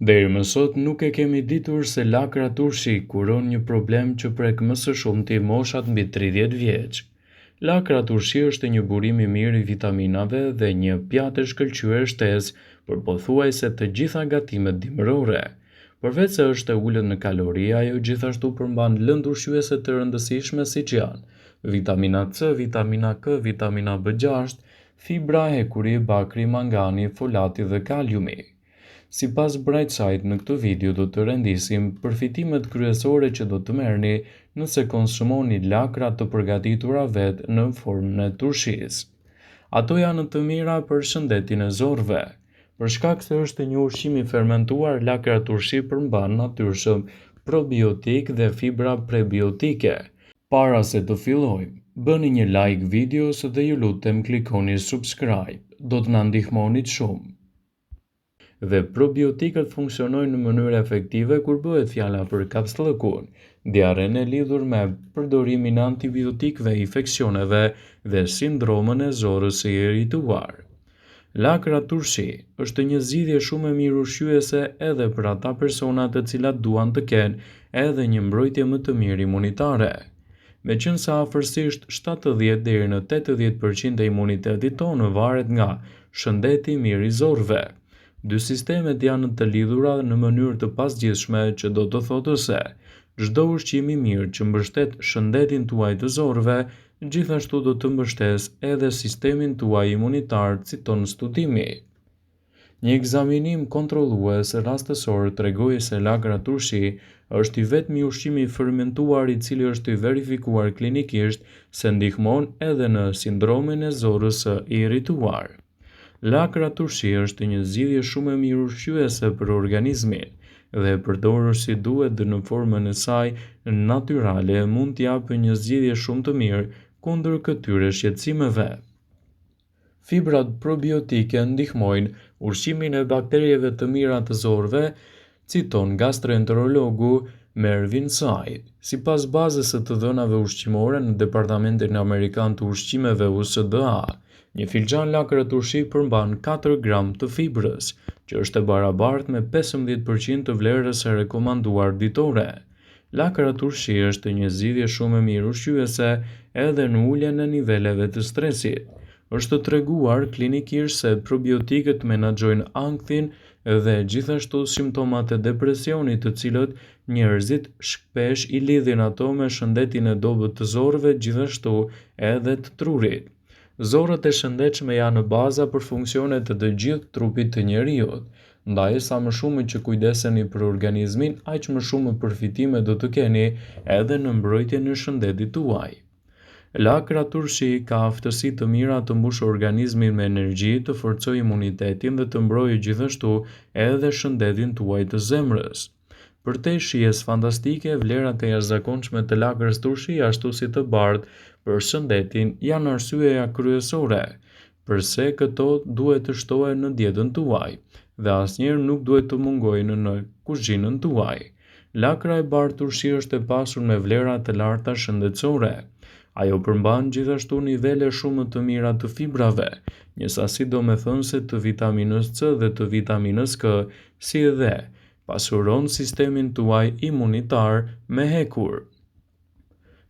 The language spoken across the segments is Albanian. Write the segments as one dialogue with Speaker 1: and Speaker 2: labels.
Speaker 1: Deri më sot nuk e kemi ditur se lakra turshi kuron një problem që prek më së shumti moshat mbi 30 vjeç. Lakra turshi është një burim i mirë i vitaminave dhe një pjatë e shkëlqyer shtesë për pothuajse të gjitha gatimet dimërore. Përveç se është e ulët në kalori, ajo gjithashtu përmban lëndë ushqyese të rëndësishme siç janë vitamina C, vitamina K, vitamina B6, fibra, hekuri, bakri, mangani, folati dhe kaliumi. Sipas Brightside në këtë video do të rendisim përfitimet kryesore që do të merrni nëse konsumoni lakra të përgatitura vetë në formën e turshisë. Ato janë të mira për shëndetin e zorëve. Për shkak se është një ushqim i fermentuar, lakra turshi përmban natyrshëm probiotik dhe fibra prebiotike. Para se të fillojmë, bëni një like videos dhe ju lutem klikoni subscribe. Do të na ndihmonit shumë. Dhe probiotikët funksionojnë në mënyrë efektive kur bëhet fjala për kapsllëkun, diaren e lidhur me përdorimin e antibiotikëve, infeksioneve dhe sindromën e zorës së irrituar. Lakra turshi është një zgjidhje shumë e mirë ushqyese edhe për ata persona të cilat duan të kenë edhe një mbrojtje më të mirë imunitare. Meqense afërsisht 70 deri në 80% e imunitetit tonë varet nga shëndeti i mirë i zorëve. Dy sistemet janë të lidhura në mënyrë të pasgjithshme, që do të thotë se çdo ushqim i mirë që mbështet shëndetin tuaj të zorëve, gjithashtu do të mbështesë edhe sistemin tuaj imunitar, citon studimi. Një ekzaminim kontrollues rastësor tregoi se lakra turshi është i vetmi ushqim i fermentuar i cili është i verifikuar klinikisht se ndihmon edhe në sindromin e zorës së irrituar. Lakra turshi është një zgjidhje shumë e mirë ushqyese për organizmin dhe përdorur si duhet dhe në formën e saj natyrale mund të japë një zgjidhje shumë të mirë kundër këtyre shqetësimeve. Fibrat probiotike ndihmojnë ushqimin e bakterieve të mira të zorëve, citon gastroenterologu Mervyn Said. Sipas bazës së të dhënave ushqimore në Departamentin Amerikan të Ushqimeve USDA, një filxhan lakra turshi përmban 4 gram të fibrës, që është e barabartë me 15% të vlerës së rekomanduar ditore. Lakra turshi është një zgjidhje shumë e mirë ushqyese edhe në uljen e niveleve të stresit. Është treguar klinikisht se probiotikët menaxhojnë ankthin dhe gjithashtu simptomat e depresionit të cilët njerëzit shpesh i lidhin ato me shëndetin e dobët të zorëve, gjithashtu edhe të trurit. Zorët e shëndetshme janë baza për funksionet të gjithë trupit të njeriut, ndaj sa më shumë që kujdeseni për organizmin, aq më shumë përfitime do të keni edhe në mbrojtjen e shëndetit tuaj. Lakra turshi ka aftësi të mira të mbushë organizmin me energji, të forcojë imunitetin dhe të mbrojë gjithashtu edhe shëndetin tuaj të zemrës. Përtej shijes fantastike, vlerat e jashtëzakonshme të lakrës turshi, ashtu si të bardhë për shëndetin, janë arsyeja kryesore pse këto duhet të shtohen në dietën tuaj dhe asnjëherë nuk duhet të mungojnë në kuzhinën tuaj. Lakra e bardhë turshi është e pasur me vlera të larta shëndetësore. Ajo përmban gjithashtu nivele shumë të mira të fibrave, një sasi domethënëse të vitaminës C dhe të vitaminës K, si dhe pasuron sistemin tuaj imunitar me hekur.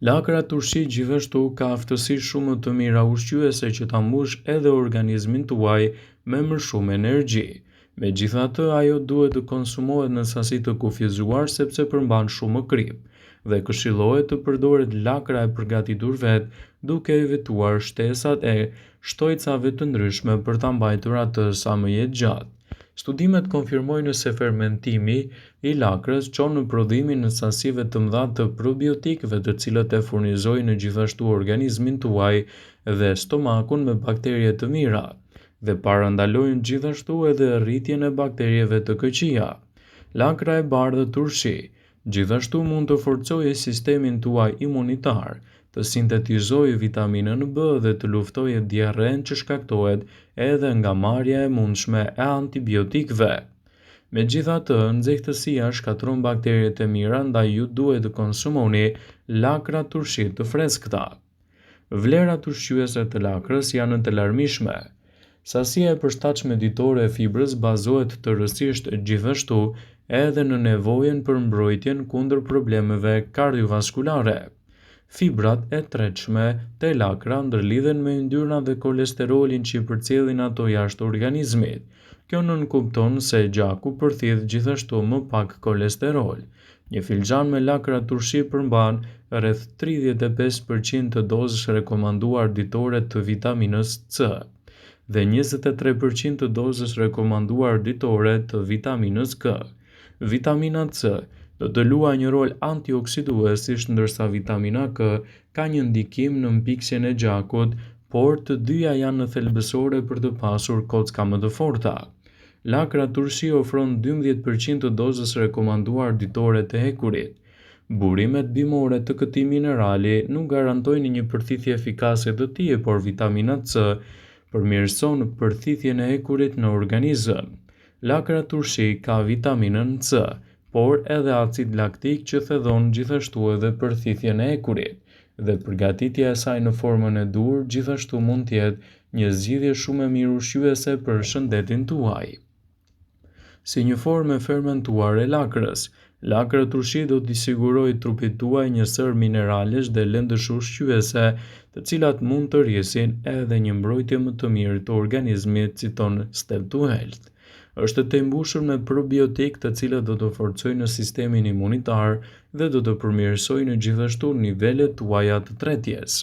Speaker 1: Lakra turshi gjithashtu ka aftësi shumë të mira ushqyese që ta mbush edhe organizmin tuaj me më shumë energji. Megjithatë, ajo duhet të konsumohet në sasi të kufizuar sepse përmban shumë krip dhe këshillohet të përdoret lakra e përgatitur vetë duke evituar shtesat e shtojcave të ndryshme për ta mbajtur atë sa më jetë gjatë. Studimet konfirmojnë se fermentimi i lakrës çon në prodhimin në sasive të mëdha të probiotikëve, të cilët e furnizojnë gjithashtu organizmin tuaj dhe stomakun me bakterie të mira dhe parandalojnë gjithashtu edhe rritjen e bakterieve të këqija. Lakra e bardhë turshi gjithashtu mund të forcojë sistemin tuaj imunitar, të sintetizojë vitaminën B dhe të luftojë diarren që shkaktohet edhe nga marrja e mundshme e antibiotikëve. Megjithatë, nxehtësia shkatërron bakteriet e mira, ndaj ju duhet të konsumoni lakra turshi të freskëta. Vlerat ushqyese të lakrës janë të larmishme. Sasia e përshtatshme ditore e fibrës bazohet tërësisht gjithashtu edhe në nevojën për mbrojtjen kundër problemeve kardiovaskulare. Fibrat e tretshme të lakra ndërlidhen me yndyrna dhe kolesterolin që i përcjellin ato jashtë organizmit. Kjo nënkupton se gjaku përthith gjithashtu më pak kolesterol. Një filxhan me lakra turshi përmban rreth 35% të dozës rekomanduar ditore të vitaminës C dhe 23% të dozës rekomanduar ditore të vitaminës K. Vitamina C do të luajë një rol antioksiduesish ndërsa vitamina K ka një ndikim në mpiksjen e gjakut, por të dyja janë thelbësore për të pasur kocka më të forta. Lakra turshi ofron 12% të dozës rekomanduar ditore të hekurit. Burimet bimore të këtij minerali nuk garantojnë një përthithje efikase të tij, por vitamina C përmirëson përthithjen e hekurit në organizëm. Lakra turshi ka vitaminën C, por edhe acid laktik që thedhon gjithashtu edhe përthithjen e hekurit, dhe përgatitja e saj në formën e dur gjithashtu mund të jetë një zgjidhje shumë e mirë ushqyese për shëndetin tuaj. Si një formë e fermentuar e lakrës, lakra turshi do t'i sigurojë trupit tuaj një sër mineralesh dhe lëndësh ushqyese, të cilat mund të rrisin edhe një mbrojtje më të mirë të organizmit, citon Step to Health. Është të mbushur me probiotik të cilët do të forcojnë sistemin imunitar dhe do të përmirësojnë gjithashtu nivelet tuaja të tretjes.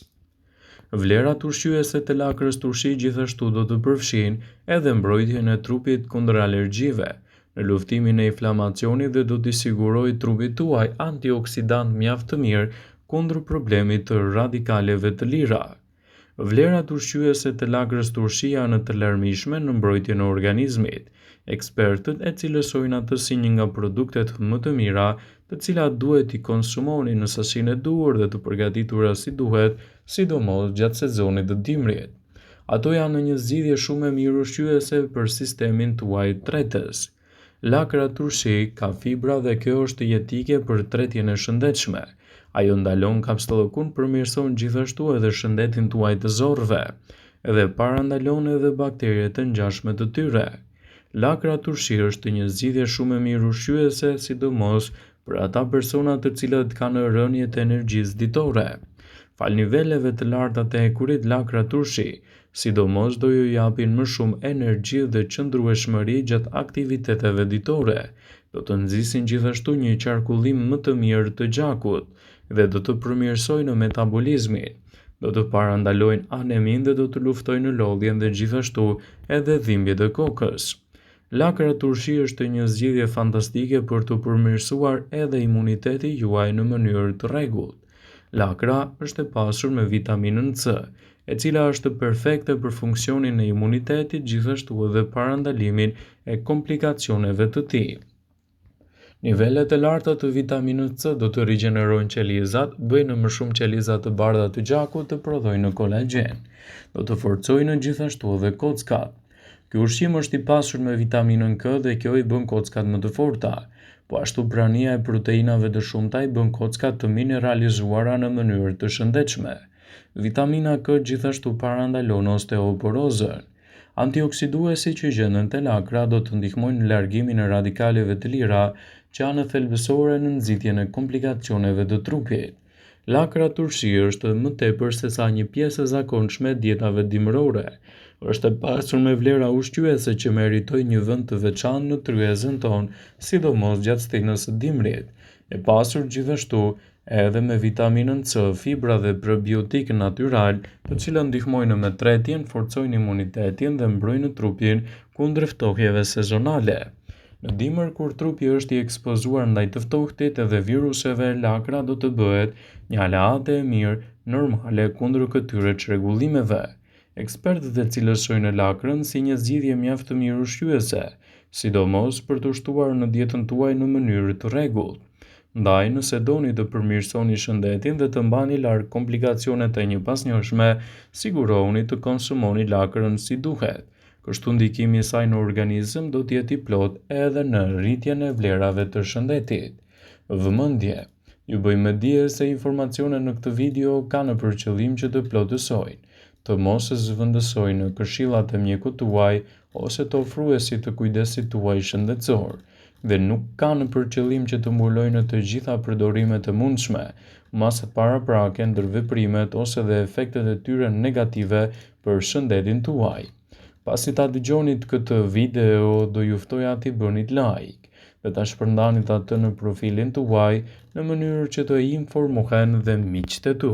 Speaker 1: Vlerat ushqyese të lakrës turshi gjithashtu do të përfshijnë edhe mbrojtjen e trupit kundër alergjive, në luftimin e inflamacionit dhe do t'i sigurojë trupit tuaj antioksidant mjaft të mirë kundër problemit të radikaleve të lira. Vlerat ushqyese të lakrës turshi janë të larmishme në mbrojtjen e organizmit. Ekspertët e cilësojnë atë si një nga produktet më të mira, të cilat duhet t'i konsumoni në sasinë e duhur dhe të përgatitura si duhet, sidomos gjatë sezonit të dimrit. Ato janë një zgjidhje shumë e mirë ushqyese për sistemin tuaj tretës. Lakra turshi ka fibra dhe kjo është jetike për tretjen e shëndetshme. Ajo ndalon kapsllokun, përmirëson gjithashtu edhe shëndetin tuaj të zorrëve, edhe parandalon edhe bakteriet të ngjashme të tyre. Lakra turshi është një zgjidhje shumë e mirë ushqyese, sidomos për ata persona të cilët kanë rënje të energjisë ditore. Fal niveleve të larta të hekurit, lakra turshi sidomos do ju japin më shumë energji dhe qëndrueshmëri gjatë aktiviteteve ditore, do të nxisin gjithashtu një qarkullim më të mirë të gjakut dhe do të përmirësojnë metabolizmin, do të parandalojnë anemin dhe do të luftojnë lodhjen dhe gjithashtu edhe dhimbjet e kokës. Lakra turshi është një zgjidhje fantastike për të përmirësuar edhe imuniteti juaj në mënyrë të rregullt. Lakra është e pasur me vitaminën C, e cila është perfekte për funksionin e imunitetit, gjithashtu edhe parandalimin e komplikacioneve të tij. Nivelet e larta të vitaminës C do të rigjenerojnë qelizat, bëjnë më shumë qeliza të bardha të gjakut, të prodhojnë kolagjen. Do të forcojnë gjithashtu edhe kockat. Ky ushqim është i pasur me vitaminën K dhe kjo i bën kockat më të forta. Po ashtu prania e proteinave të shumta i bën kockat të mineralizuara në mënyrë të shëndetshme. Vitamina K gjithashtu parandalon osteoporozën. Antioksiduesi që gjenden te lakra do të ndihmojnë në largimin e radikaleve të lira që janë thelbësore në nxitjen e komplikacioneve të trupit. Lakra turshi është më tepër se sa një pjesë e zakonshme e dietave dimërore. Është e pasur me vlera ushqyese që meritojnë një vend të veçantë në tryezën tonë, sidomos gjatë stinës së dimrit. E pasur gjithashtu edhe me vitaminën C, fibra dhe prebiotik natyral, të cilët ndihmojnë me tretjen, forcojnë imunitetin dhe mbrojnë trupin kundër ftohjeve sezonale. Në dimër, kur trupi është i ekspozuar ndaj të ftohtit edhe viruseve, lakra do të bëhet një aleate e mirë normale kundër këtyre çrregullimeve. Ekspertët e cilësojnë lakrën si një zgjidhje mjaft të mirë ushqyese, sidomos për të shtuar në dietën tuaj në mënyrë të rregullt. Ndaj, nëse doni të përmirësoni shëndetin dhe të mbani larg komplikacionet e një pasnjëshme, sigurohuni të konsumoni lakrën si duhet. Kështu ndikimi i saj në organizëm do të jetë i plotë edhe në rritjen e vlerave të shëndetit. Vëmendje. Ju bëjmë dije se informacionet në këtë video kanë për qëllim që të plotësojnë të mos e zëvendësojnë në këshillat e mjekut tuaj ose të ofruesit të kujdesit tuaj shëndetësor, dhe nuk kanë për qëllim që të mbulojnë të gjitha përdorimet e mundshme, masat paraprake, ndërveprimet ose dhe efektet e tyre negative për shëndetin tuaj. Pasi ta dëgjonit këtë video, do ju ftoja t'i bënit like dhe ta shpërndanit atë në profilin tuaj në mënyrë që të informohen dhe miqtë e tu.